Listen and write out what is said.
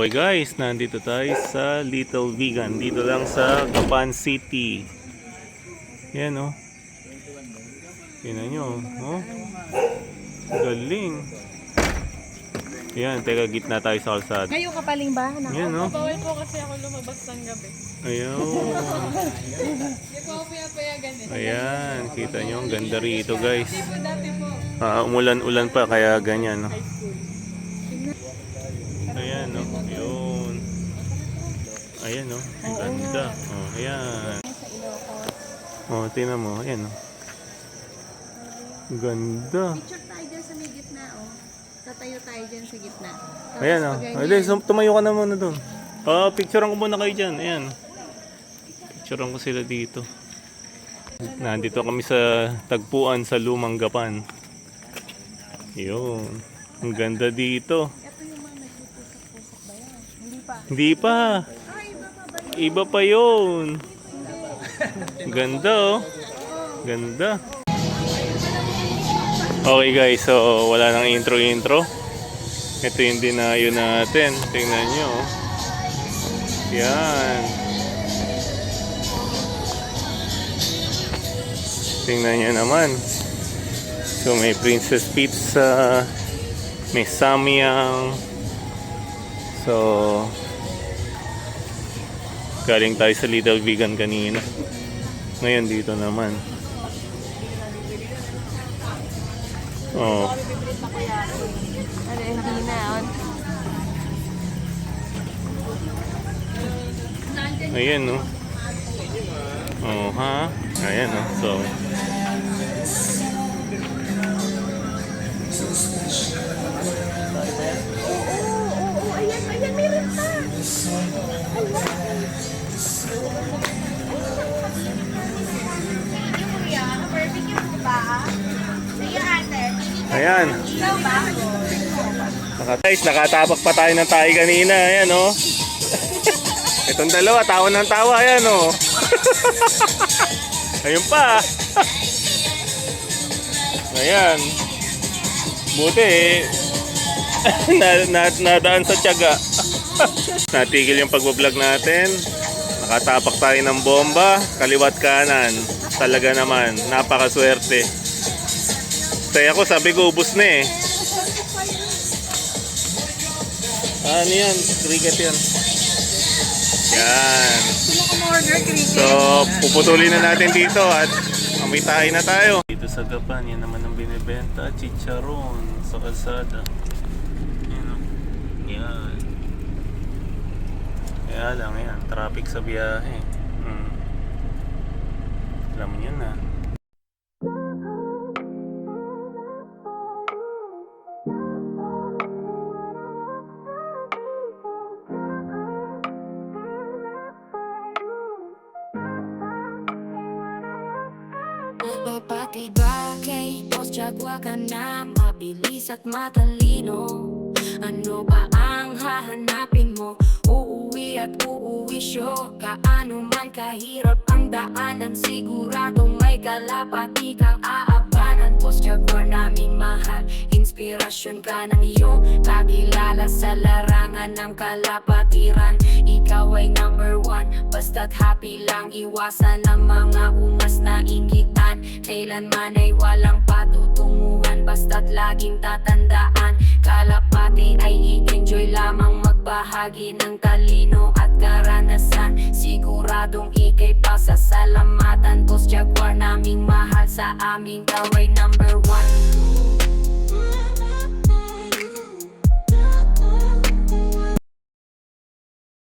Okay guys, nandito tayo sa Little Vegan. Dito lang sa Gapan City. Yan o. Tingnan nyo. Oh. Galing. Yan, teka, gitna tayo sa kalsada. Kayo kapaling ba? Yan o. Bawal po kasi ako lumabas ng gabi. Ayun. Hindi ko ako pinapayagan eh. Ayan, kita nyo. Ang ganda rito guys. Hindi po dati po. Umulan-ulan pa kaya ganyan. No? Ayan o. Yun. Ayan o. Ang ganda. Oh, ayan. Oh, tingnan mo. Ayan o. Ganda. Picture tayo dyan sa may gitna, oh. Tatayo tayo dyan sa gitna. Tapos Ayan o. Tumayo ka na muna doon. Picturean ko muna kayo dyan. Ayan. Picturean ko sila dito. Nandito kami sa tagpuan sa Lumang Gapan. Yun. Ang ganda dito. Ito yung mga nagpupusak-pusak ba yan? Hindi pa. Hindi pa. Iba pa yun. Ganda oh. Ganda. Okay guys, so wala nang intro. Ito yung dinayo natin. Tingnan nyo. Yan. Tingnan nyo naman. So may Princess Pizza. May Samyang. So galing tayo sa Little Vegan kanina. Ngayon dito naman. Oh. Ano, hindi na. Ayan no. Oh ha. Ayan no. So Oo, ayan, meron pa. ayan. Guys, nakatapak pa tayo ng tayo kanina. Ayan oh. Itong dalawa, tawa ng tawa. Ayan oh. Ayun pa. Ayan. Buti eh. Nadaan sa tiyaga. Natigil yung pagbablog natin. Nakatapak tayo ng bomba. Kaliwat kanan. Talaga naman. Napakaswerte. Kaya ako sabi ko ubos na eh. Ano yan? Cricket yan. Yan. So, puputulin na natin dito at amitahin na tayo. Dito sa Gapan, yan naman ang binibenta. Chicharon sa kalsada. Yan o. Yan. Kaya lang yan. Traffic sa biyahe. Alam mo yun na. Pati bagay, boss jagwa ka na, mabilis at matalino. Ano ba ang hahanapin mo? Uuwi at uuwi siyo. Kaano man kahirap ang daanan, siguradong may kalapati kang aabanan. Boss jagwa naming mahal, inspirasyon ka ng iyong kakilala sa larangan ng kalapatiran. Ikaw ay number one, basta't happy lang, iwasan ang mga ungas na inggitan. Kailanman ay walang patutunguhan, basta't laging tatandaan, kalapati ay i-enjoy lamang, magbahagi ng talino at karanasan. Siguradong ikay pasasalamatan. Boss Jaguar naming mahal, sa aming kaway number one.